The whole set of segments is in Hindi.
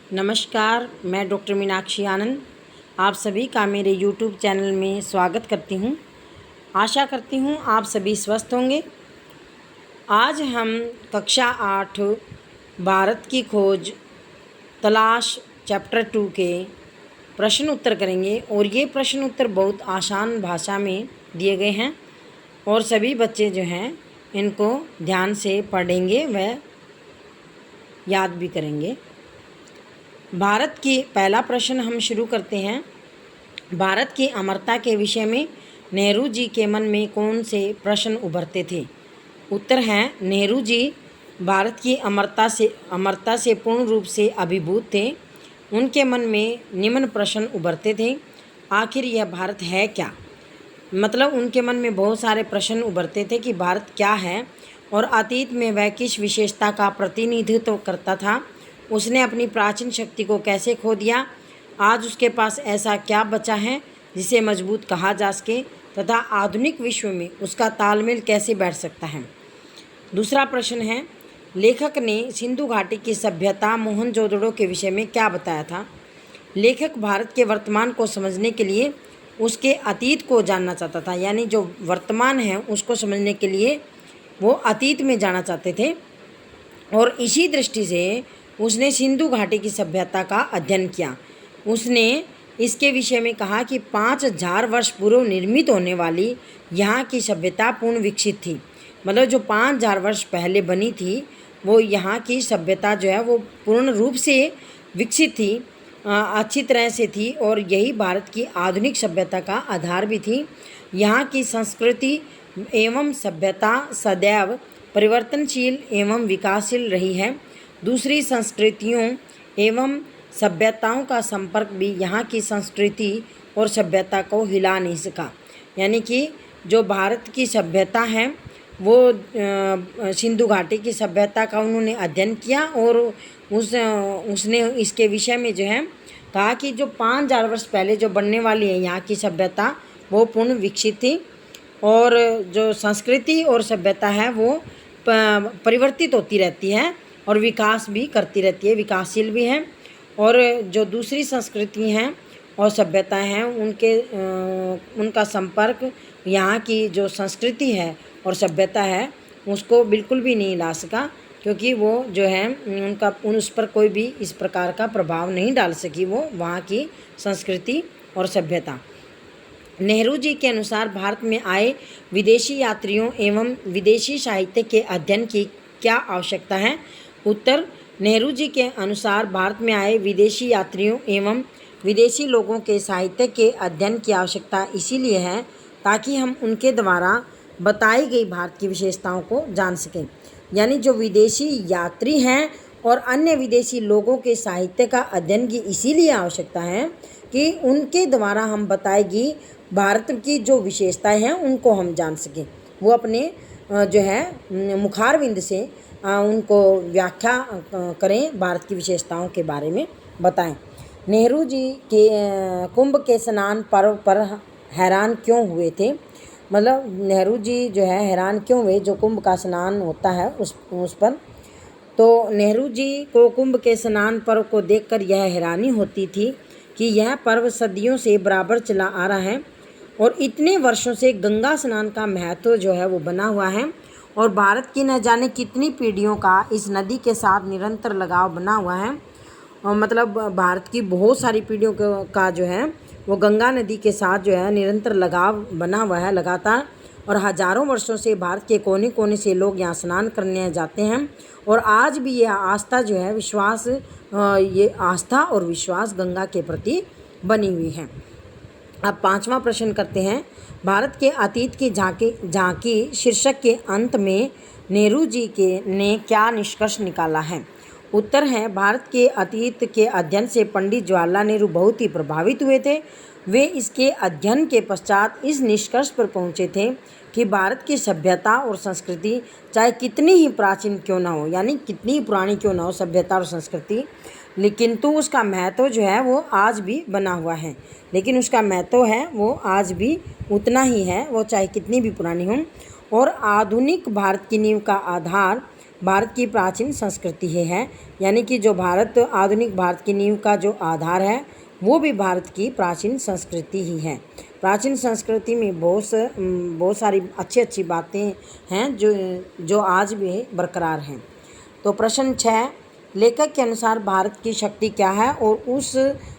नमस्कार, मैं डॉक्टर मीनाक्षी आनंद आप सभी का मेरे यूट्यूब चैनल में स्वागत करती हूँ। आशा करती हूँ आप सभी स्वस्थ होंगे। आज हम कक्षा 8 भारत की खोज तलाश चैप्टर 2 के प्रश्न उत्तर करेंगे और ये प्रश्न उत्तर बहुत आसान भाषा में दिए गए हैं और सभी बच्चे जो हैं इनको ध्यान से पढ़ेंगे व याद भी करेंगे। भारत की पहला प्रश्न हम शुरू करते हैं। भारत की अमरता के विषय में नेहरू जी के मन में कौन से प्रश्न उभरते थे? उत्तर हैं नेहरू जी भारत की अमरता से पूर्ण रूप से अभिभूत थे। उनके मन में निम्न प्रश्न उभरते थे। आखिर यह भारत है क्या? मतलब उनके मन में बहुत सारे प्रश्न उभरते थे कि भारत क्या है और अतीत में वह किस विशेषता का प्रतिनिधित्व करता था। उसने अपनी प्राचीन शक्ति को कैसे खो दिया? आज उसके पास ऐसा क्या बचा है जिसे मजबूत कहा जा सके तथा आधुनिक विश्व में उसका तालमेल कैसे बैठ सकता है? दूसरा प्रश्न है लेखक ने सिंधु घाटी की सभ्यता मोहनजोदड़ो के विषय में क्या बताया था? लेखक भारत के वर्तमान को समझने के लिए उसके अतीत को जानना चाहता था, यानी जो वर्तमान है उसको समझने के लिए वो अतीत में जाना चाहते थे और इसी दृष्टि से उसने सिंधु घाटी की सभ्यता का अध्ययन किया। उसने इसके विषय में कहा कि 5000 वर्ष पूर्व निर्मित होने वाली यहाँ की सभ्यता पूर्ण विकसित थी। मतलब जो 5000 वर्ष पहले बनी थी वो यहाँ की सभ्यता जो है वो पूर्ण रूप से विकसित थी, अच्छी तरह से थी और यही भारत की आधुनिक सभ्यता का आधार भी थी। यहाँ की संस्कृति एवं सभ्यता सदैव परिवर्तनशील एवं विकासशील रही है। दूसरी संस्कृतियों एवं सभ्यताओं का संपर्क भी यहाँ की संस्कृति और सभ्यता को हिला नहीं सका। यानी कि जो भारत की सभ्यता है वो सिंधु घाटी की सभ्यता का उन्होंने अध्ययन किया और उसने इसके विषय में जो है कहा कि जो 5000 वर्ष पहले जो बनने वाली है यहाँ की सभ्यता वो पूर्ण विकसित थी और जो संस्कृति और सभ्यता है वो परिवर्तित होती रहती है और विकास भी करती रहती है, विकासशील भी है। और जो दूसरी संस्कृति हैं और सभ्यताएं हैं उनका संपर्क यहाँ की जो संस्कृति है और सभ्यता है उसको बिल्कुल भी नहीं ला सका, क्योंकि वो जो है उस पर कोई भी इस प्रकार का प्रभाव नहीं डाल सकी वो वहाँ की संस्कृति और सभ्यता। नेहरू जी के अनुसार भारत में आए विदेशी यात्रियों एवं विदेशी साहित्य के अध्ययन की क्या आवश्यकता है? उत्तर नेहरू जी के अनुसार भारत में आए विदेशी यात्रियों एवं विदेशी लोगों के साहित्य के अध्ययन की आवश्यकता इसीलिए है ताकि हम उनके द्वारा बताई गई भारत की विशेषताओं को जान सकें। यानी जो विदेशी यात्री हैं और अन्य विदेशी लोगों के साहित्य का अध्ययन की इसीलिए आवश्यकता है कि उनके द्वारा हम बताएगी भारत की जो विशेषताएं हैं उनको हम जान सकें। वो अपने जो है मुखारबिंद से उनको व्याख्या करें, भारत की विशेषताओं के बारे में बताएं। नेहरू जी के कुंभ के स्नान पर्व पर हैरान क्यों हुए थे? मतलब नेहरू जी जो है हैरान क्यों हुए जो कुंभ का स्नान होता है उस पर। तो नेहरू जी को कुंभ के स्नान पर्व को देखकर यह हैरानी होती थी कि यह पर्व सदियों से बराबर चला आ रहा है और इतने वर्षों से गंगा स्नान का महत्व जो है वो बना हुआ है और भारत की न जाने कितनी पीढ़ियों का इस नदी के साथ निरंतर लगाव बना हुआ है। और मतलब भारत की बहुत सारी पीढ़ियों का जो है वो गंगा नदी के साथ जो है निरंतर लगाव बना हुआ है लगातार, और हजारों वर्षों से भारत के कोने कोने से लोग यहाँ स्नान करने जाते हैं और आज भी यह आस्था जो है ये आस्था और विश्वास गंगा के प्रति बनी हुई है। अब पांचवा प्रश्न करते हैं। भारत के अतीत की झांकी शीर्षक के अंत में नेहरू जी ने क्या निष्कर्ष निकाला है? उत्तर है भारत के अतीत के अध्ययन से पंडित जवाहरलाल नेहरू बहुत ही प्रभावित हुए थे। वे इसके अध्ययन के पश्चात इस निष्कर्ष पर पहुंचे थे कि भारत की सभ्यता और संस्कृति चाहे कितनी ही प्राचीन क्यों ना हो, यानी कितनी ही पुरानी क्यों ना हो सभ्यता और संस्कृति, लेकिन तो उसका महत्व जो है वो आज भी बना हुआ है। लेकिन उसका महत्व है वो आज भी उतना ही है, वो चाहे कितनी भी पुरानी हो। और आधुनिक भारत की नींव का आधार भारत की प्राचीन संस्कृति है, यानी कि जो भारत आधुनिक भारत की नींव का जो आधार है वो भी भारत की प्राचीन संस्कृति ही है। प्राचीन संस्कृति में बहुत सारी अच्छी अच्छी बातें हैं जो आज भी बरकरार हैं। तो प्रश्न 6, लेखक के अनुसार भारत की शक्ति क्या है और उस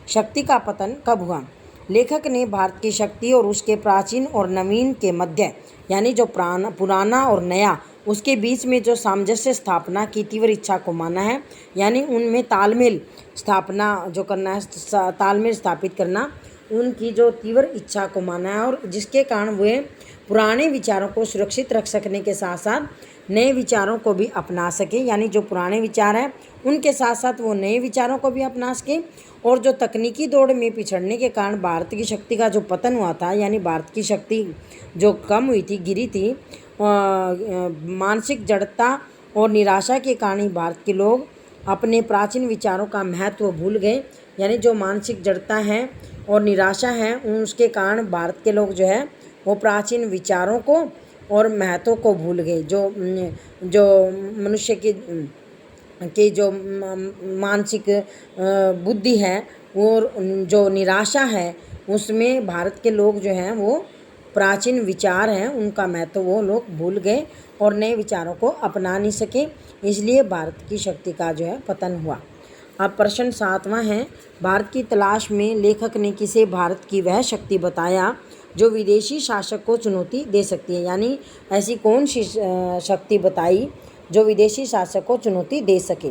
शक्ति का पतन कब हुआ? लेखक ने भारत की शक्ति और उसके प्राचीन और नवीन के मध्य, यानी जो पुराना और नया, उसके बीच में जो सामंजस्य स्थापना की तीव्र इच्छा को माना है, यानी उनमें तालमेल स्थापना जो करना है, तालमेल स्थापित करना, उनकी जो तीव्र इच्छा को माना है, और जिसके कारण वे पुराने विचारों को सुरक्षित रख सकने के साथ साथ नए विचारों को भी अपना सके, यानी जो पुराने विचार हैं उनके साथ साथ वो नए विचारों को भी अपना सके। और जो तकनीकी दौड़ में पिछड़ने के कारण भारत की शक्ति का जो पतन हुआ था, यानी भारत की शक्ति जो कम हुई थी, गिरी थी, मानसिक जड़ता और निराशा के कारण ही भारत के लोग अपने प्राचीन विचारों का महत्व भूल गए। यानी जो मानसिक जड़ता है और निराशा है, उसके कारण भारत के लोग जो है वो प्राचीन विचारों को और महत्व को भूल गए। जो मनुष्य की जो मानसिक बुद्धि है और जो निराशा है, उसमें भारत के लोग जो हैं वो प्राचीन विचार हैं उनका महत्व वो लोग भूल गए और नए विचारों को अपना नहीं सके, इसलिए भारत की शक्ति का जो है पतन हुआ। अब प्रश्न 7वां है, भारत की तलाश में लेखक ने किसे भारत की वह शक्ति बताया जो विदेशी शासक को चुनौती दे सकती है? यानी ऐसी कौन सी शक्ति बताई जो विदेशी शासक को चुनौती दे सके?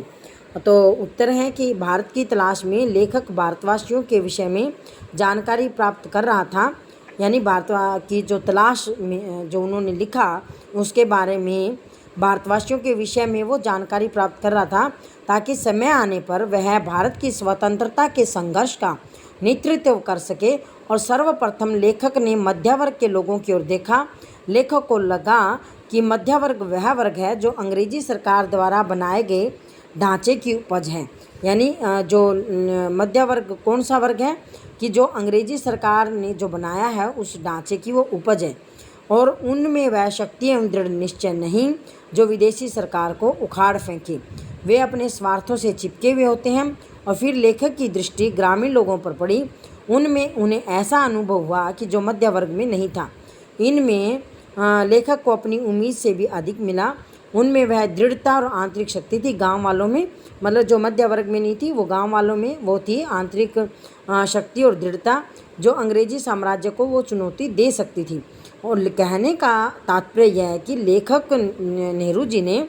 तो उत्तर है कि भारत की तलाश में लेखक भारतवासियों के विषय में जानकारी प्राप्त कर रहा था, यानी भारत की जो तलाश में जो उन्होंने लिखा उसके बारे में भारतवासियों के विषय में वो जानकारी प्राप्त कर रहा था, ताकि समय आने पर वह भारत की स्वतंत्रता के संघर्ष का नेतृत्व कर सके। और सर्वप्रथम लेखक ने मध्य वर्ग के लोगों की ओर देखा। लेखक को लगा कि मध्य वर्ग वह वर्ग है जो अंग्रेजी सरकार द्वारा बनाए गए ढांचे की उपज है, यानी जो मध्य वर्ग कौन सा वर्ग है कि जो अंग्रेजी सरकार ने जो बनाया है उस ढांचे की वो उपज है, और उनमें वह शक्ति एवं दृढ़ निश्चय नहीं जो विदेशी सरकार को उखाड़ फेंके। वे अपने स्वार्थों से चिपके हुए होते हैं। और फिर लेखक की दृष्टि ग्रामीण लोगों पर पड़ी। उनमें उन्हें ऐसा अनुभव हुआ कि जो मध्य वर्ग में नहीं था। इनमें लेखक को अपनी उम्मीद से भी अधिक मिला। उनमें वह दृढ़ता और आंतरिक शक्ति थी। गांव वालों में, मतलब जो मध्य वर्ग में नहीं थी, वो गांव वालों में वो थी आंतरिक शक्ति और दृढ़ता, जो अंग्रेजी साम्राज्य को वो चुनौती दे सकती थी। और कहने का तात्पर्य यह है कि लेखक नेहरू जी ने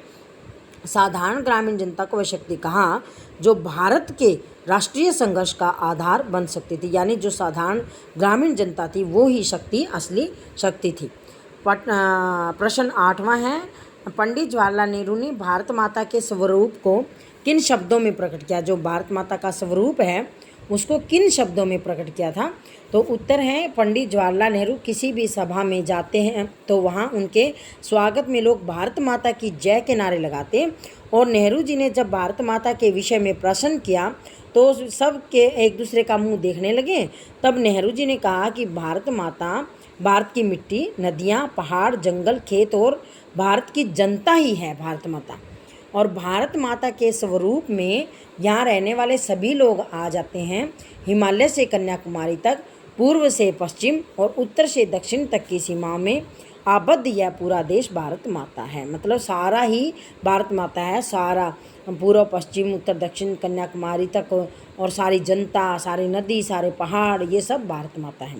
साधारण ग्रामीण जनता को वह शक्ति कहा जो भारत के राष्ट्रीय संघर्ष का आधार बन सकती थी, यानी जो साधारण ग्रामीण जनता थी वो ही शक्ति असली शक्ति थी। प्रश्न 8वां है, पंडित जवाहरलाल नेहरू ने भारत माता के स्वरूप को किन शब्दों में प्रकट किया? जो भारत माता का स्वरूप है उसको किन शब्दों में प्रकट किया था? तो उत्तर है, पंडित जवाहरलाल नेहरू किसी भी सभा में जाते हैं तो वहाँ उनके स्वागत में लोग भारत माता की जय के नारे लगाते। और नेहरू जी ने जब भारत माता के विषय में प्रश्न किया तो सब के एक दूसरे का मुंह देखने लगे। तब नेहरू जी ने कहा कि भारत माता भारत की मिट्टी, नदियाँ, पहाड़, जंगल, खेत और भारत की जनता ही है भारत माता। और भारत माता के स्वरूप में यहाँ रहने वाले सभी लोग आ जाते हैं। हिमालय से कन्याकुमारी तक, पूर्व से पश्चिम और उत्तर से दक्षिण तक की सीमाओं में आबद्ध यह पूरा देश भारत माता है। मतलब सारा ही भारत माता है, सारा पूर्व पश्चिम उत्तर दक्षिण कन्याकुमारी तक, और सारी जनता, सारी नदी, सारे पहाड़, ये सब भारत माता है।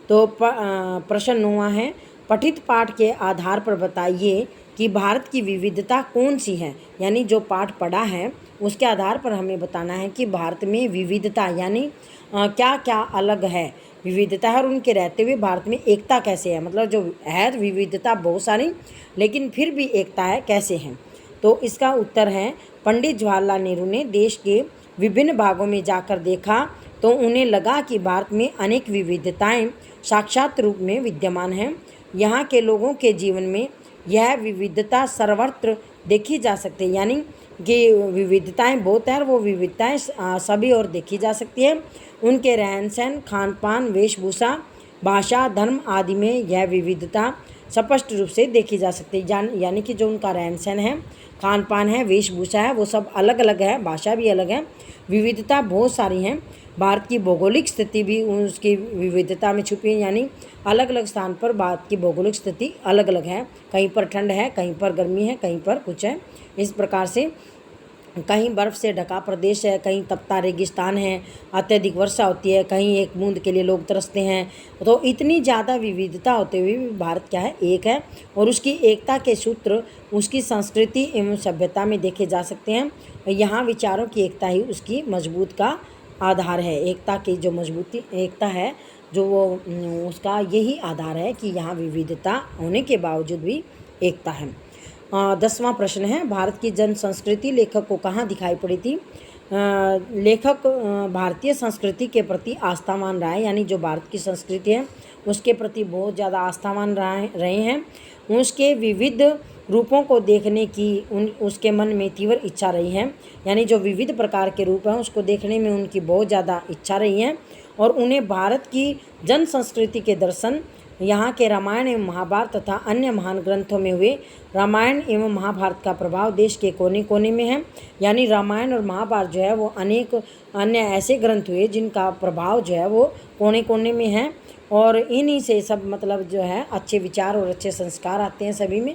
तो प्रश्न 9वां है, पठित पाठ के आधार पर बताइए कि भारत की विविधता कौन सी है? यानी जो पाठ पढ़ा है उसके आधार पर हमें बताना है कि भारत में विविधता यानी क्या क्या अलग है, विविधता है, और उनके रहते हुए भारत में एकता कैसे है। मतलब जो है विविधता बहुत सारी, लेकिन फिर भी एकता है, कैसे है? तो इसका उत्तर है, पंडित जवाहरलाल नेहरू ने देश के विभिन्न भागों में जाकर देखा तो उन्हें लगा कि भारत में अनेक विविधताएं साक्षात रूप में विद्यमान हैं। यहाँ के लोगों के जीवन में यह विविधता सर्वत्र देखी जा सकती है, यानी कि विविधताएं बहुत हैं और वो विविधताएं सभी और देखी जा सकती है। उनके रहन सहन, खान पान, वेशभूषा, भाषा, धर्म आदि में यह विविधता स्पष्ट रूप से देखी जा सकती है। यानी कि जो उनका रहन सहन है, खान पान है, वेशभूषा है, वो सब अलग अलग है, भाषा भी अलग है, विविधता बहुत सारी हैं। भारत की भौगोलिक स्थिति भी उसकी विविधता में छुपी है, यानी अलग अलग स्थान पर भारत की भौगोलिक स्थिति अलग अलग है। कहीं पर ठंड है, कहीं पर गर्मी है, कहीं पर कुछ है। इस प्रकार से कहीं बर्फ़ से ढका प्रदेश है, कहीं तपता रेगिस्तान है, अत्यधिक वर्षा होती है, कहीं एक बूंद के लिए लोग तरसते हैं। तो इतनी ज़्यादा विविधता होते हुए भी भारत क्या है, एक है। और उसकी एकता के सूत्र उसकी संस्कृति एवं सभ्यता में देखे जा सकते हैं। यहाँ विचारों की एकता ही उसकी मजबूत का आधार है। एकता की जो मजबूती एकता है, जो वो उसका यही आधार है कि यहाँ विविधता होने के बावजूद भी एकता है। 10वां प्रश्न है, भारत की जन संस्कृति लेखक को कहाँ दिखाई पड़ी थी? लेखक भारतीय संस्कृति के प्रति आस्थावान रहा है, यानी जो भारत की संस्कृति है उसके प्रति बहुत ज़्यादा आस्थावान रहे हैं। उसके विविध रूपों को देखने की उसके मन में तीव्र इच्छा रही है, यानी जो विविध प्रकार के रूप हैं उसको देखने में उनकी बहुत ज़्यादा इच्छा रही है। और उन्हें भारत की जन संस्कृति के दर्शन, यहाँ के रामायण एवं महाभारत तथा अन्य महान ग्रंथों में हुए रामायण एवं महाभारत का प्रभाव देश के कोने कोने में है। यानी रामायण और महाभारत जो है वो अनेक अन्य ऐसे ग्रंथ हुए जिनका प्रभाव जो है वो कोने कोने में है, और इन्हीं से सब मतलब जो है अच्छे विचार और अच्छे संस्कार आते हैं सभी में।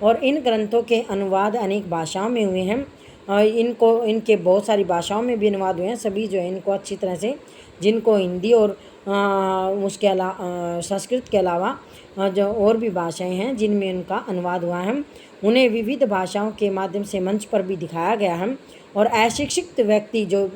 और इन ग्रंथों के अनुवाद अनेक भाषाओं में हुए हैं। इनके बहुत सारी भाषाओं में भी अनुवाद हुए हैं। सभी जो है इनको अच्छी तरह से, जिनको हिंदी और उसके अलावा संस्कृत के अलावा जो और भी भाषाएं हैं जिनमें उनका अनुवाद हुआ है, उन्हें विविध भाषाओं के माध्यम से मंच पर भी दिखाया गया है। और अशिक्षित व्यक्ति जो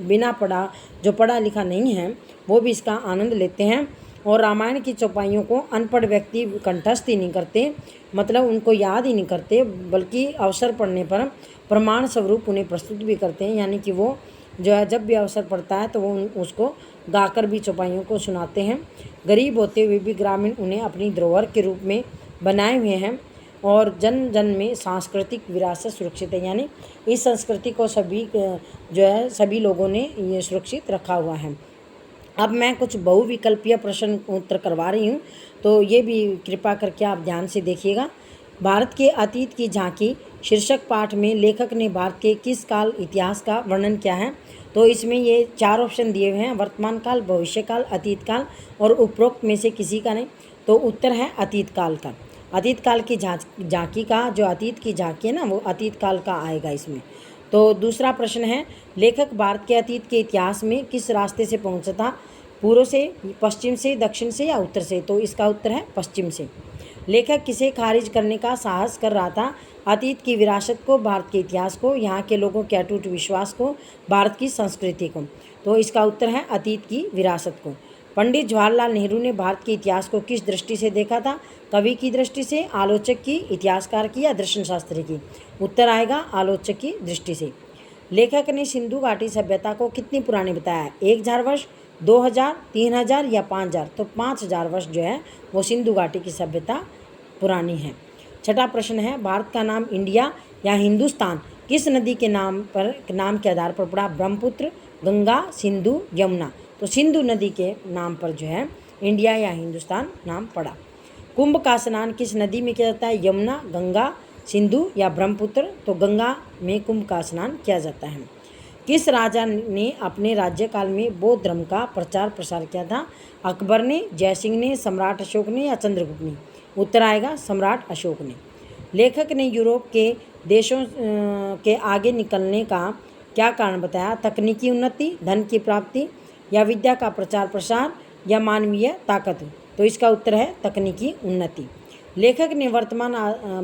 जो पढ़ा लिखा नहीं है वो भी इसका आनंद लेते हैं। और रामायण की चौपाइयों को अनपढ़ व्यक्ति कंठस्थ ही नहीं करते, मतलब उनको याद ही नहीं करते, बल्कि अवसर पड़ने पर प्रमाण स्वरूप उन्हें प्रस्तुत भी करते हैं। यानी कि वो जो है जब भी अवसर पड़ता है तो वो उसको गाकर भी चौपाइयों को सुनाते हैं। गरीब होते हुए भी ग्रामीण उन्हें अपनी धरोहर के रूप में बनाए हुए हैं। और जन जन में सांस्कृतिक विरासत सुरक्षित है, यानी इस संस्कृति को सभी लोगों ने ये सुरक्षित रखा हुआ है। अब मैं कुछ बहुविकल्पीय प्रश्न उत्तर करवा रही हूँ, तो ये भी कृपा करके आप ध्यान से देखिएगा। भारत के अतीत की झांकी शीर्षक पाठ में लेखक ने भारत के किस काल इतिहास का वर्णन किया है? तो इसमें ये 4 ऑप्शन दिए हुए हैं, वर्तमान काल, भविष्य काल, अतीत काल और उपरोक्त में से किसी का नहीं। तो उत्तर है अतीत काल का। अतीत काल की झांकी का जो अतीत की झांकी है ना, वो अतीत काल का आएगा इसमें। तो दूसरा प्रश्न है, लेखक भारत के अतीत के इतिहास में किस रास्ते से पहुंचा था? पूर्व से, पश्चिम से, दक्षिण से या उत्तर से? तो इसका उत्तर है पश्चिम से। लेखक किसे खारिज करने का साहस कर रहा था? अतीत की विरासत को, भारत के इतिहास को, यहाँ के लोगों के अटूट विश्वास को, भारत की संस्कृति को? तो इसका उत्तर है अतीत की विरासत को। पंडित जवाहरलाल नेहरू ने भारत के इतिहास को किस दृष्टि से देखा था? कवि की दृष्टि से, आलोचक की, इतिहासकार की या दर्शनशास्त्री की? उत्तर आएगा आलोचक की दृष्टि से। लेखक ने सिंधु घाटी सभ्यता को कितनी पुरानी बताया? 1000 वर्ष, 2000, 3000 या 5000? तो 5000 वर्ष जो है वो सिंधु घाटी की सभ्यता पुरानी है। छठा प्रश्न है, भारत का नाम इंडिया या हिंदुस्तान किस नदी के नाम के आधार पर पड़ा? ब्रह्मपुत्र, गंगा, सिंधु, यमुना? तो सिंधु नदी के नाम पर जो है इंडिया या हिंदुस्तान नाम पड़ा। कुंभ का स्नान किस नदी में किया जाता है? यमुना, गंगा, सिंधु या ब्रह्मपुत्र? तो गंगा में कुंभ का स्नान किया जाता है। किस राजा ने अपने राज्यकाल में बौद्ध धर्म का प्रचार प्रसार किया था? अकबर ने, जयसिंह ने, सम्राट अशोक ने या चंद्रगुप्त ने? उत्तर आएगा सम्राट अशोक ने। लेखक ने यूरोप के देशों के आगे निकलने का क्या कारण बताया? तकनीकी उन्नति, धन की प्राप्ति या विद्या का प्रचार प्रसार या मानवीय ताकत? तो इसका उत्तर है तकनीकी उन्नति। लेखक ने वर्तमान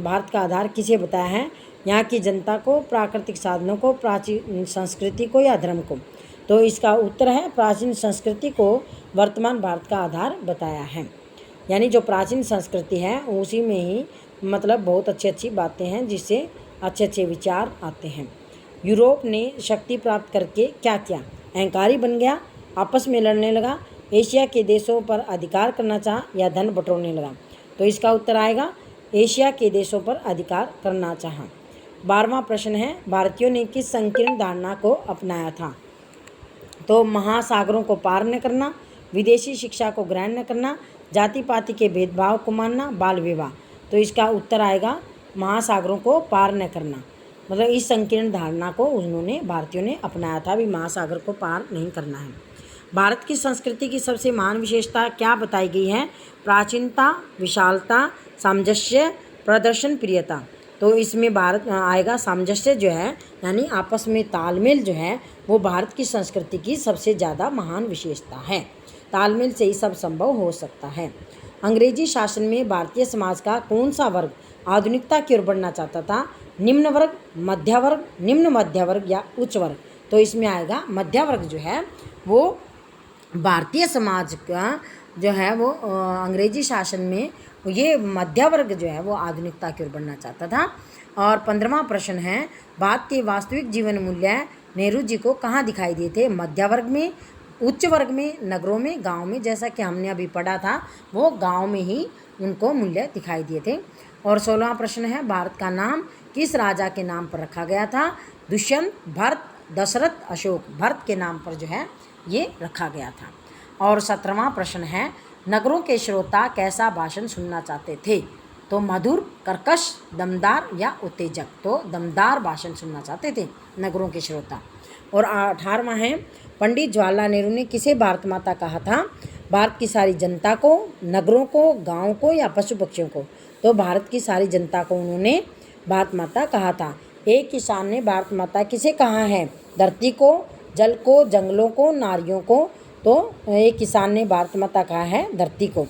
भारत का आधार किसे बताया है? यहाँ की जनता को, प्राकृतिक साधनों को, प्राचीन संस्कृति को या धर्म को? तो इसका उत्तर है प्राचीन संस्कृति को वर्तमान भारत का आधार बताया है। यानी जो प्राचीन संस्कृति है उसी में ही मतलब बहुत अच्छी अच्छी बातें हैं जिससे अच्छे अच्छे विचार आते हैं। यूरोप ने शक्ति प्राप्त करके क्या किया? अहंकारी बन गया, आपस में लड़ने लगा, एशिया के देशों पर अधिकार करना चाहा या धन बटोरने लगा? तो इसका उत्तर आएगा एशिया के देशों पर अधिकार करना चाहा। 12वां प्रश्न है, भारतीयों ने किस संकीर्ण धारणा को अपनाया था? तो महासागरों को पार न करना, विदेशी शिक्षा को ग्रहण न करना, जाति पाति के भेदभाव को मानना, बाल विवाह? तो तो इसका उत्तर आएगा महासागरों को पार न करना। मतलब इस संकीर्ण धारणा को उन्होंने भारतीयों ने अपनाया था, भी महासागर को पार नहीं करना है। भारत की संस्कृति की सबसे महान विशेषता क्या बताई गई है? प्राचीनता, विशालता, सामंजस्य, प्रदर्शन प्रियता। तो इसमें भारत आएगा सामंजस्य जो है, यानी आपस में तालमेल जो है, वो भारत की संस्कृति की सबसे ज़्यादा महान विशेषता है। तालमेल से ही सब संभव हो सकता है। अंग्रेजी शासन में भारतीय समाज का कौन सा वर्ग आधुनिकता की ओर बढ़ना चाहता था? निम्न वर्ग, मध्य वर्ग, निम्न मध्य वर्ग या उच्च वर्ग। तो इसमें आएगा मध्य वर्ग जो है वो भारतीय समाज का जो है वो अंग्रेजी शासन में ये मध्य वर्ग जो है वो आधुनिकता की ओर बढ़ना चाहता था। और 15वां प्रश्न है, भारत के वास्तविक जीवन मूल्य नेहरू जी को कहाँ दिखाई दिए थे? मध्य वर्ग में, उच्च वर्ग में, नगरों में, गांव में। जैसा कि हमने अभी पढ़ा था, वो गांव में ही उनको मूल्य दिखाई दिए थे। और 16वां प्रश्न है, भारत का नाम किस राजा के नाम पर रखा गया था? दुष्यंत, भरत, दशरथ, अशोक। भरत के नाम पर जो है ये रखा गया था। और 17वां प्रश्न है, नगरों के श्रोता कैसा भाषण सुनना चाहते थे? तो मधुर, कर्कश, दमदार या उत्तेजक। तो दमदार भाषण सुनना चाहते थे नगरों के श्रोता। और 18वां है, पंडित जवाहरलाल नेहरू ने किसे भारत माता कहा था? भारत की सारी जनता को, नगरों को, गाँव को या पशु पक्षियों को? तो भारत की सारी जनता को उन्होंने भारत माता कहा था। एक किसान ने भारत माता किसे कहा है? धरती को, जल को, जंगलों को, नारियों को। तो एक किसान ने भारत माता कहा है धरती को।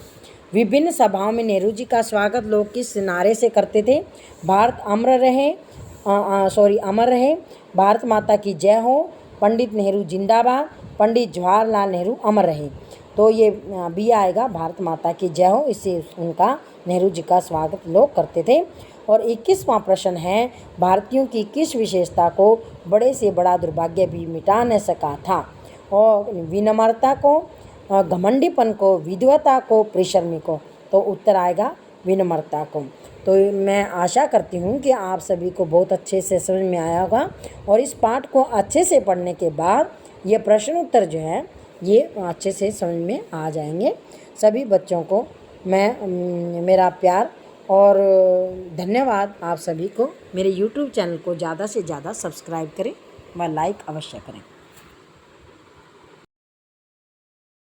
विभिन्न सभाओं में नेहरू जी का स्वागत लोग किस नारे से करते थे? भारत अमर रहे, अमर रहे, भारत माता की जय हो, पंडित नेहरू जिंदाबाद, पंडित जवाहरलाल नेहरू अमर रहे। तो ये भी आएगा भारत माता की जय हो, इससे उनका नेहरू जी का स्वागत लोग करते थे। और 21वां प्रश्न है, भारतीयों की किस विशेषता को बड़े से बड़ा दुर्भाग्य भी मिटा न सका था? और विनम्रता को, घमंडीपन को, विद्वता को, परिश्रमी को। तो उत्तर आएगा विनम्रता को। तो मैं आशा करती हूँ कि आप सभी को बहुत अच्छे से समझ में आया होगा। और इस पाठ को अच्छे से पढ़ने के बाद ये प्रश्न उत्तर जो है ये अच्छे से समझ में आ जाएंगे। सभी बच्चों को मैं मेरा प्यार और धन्यवाद। आप सभी को मेरे YouTube चैनल को ज़्यादा से ज़्यादा सब्सक्राइब करें व लाइक अवश्य करें।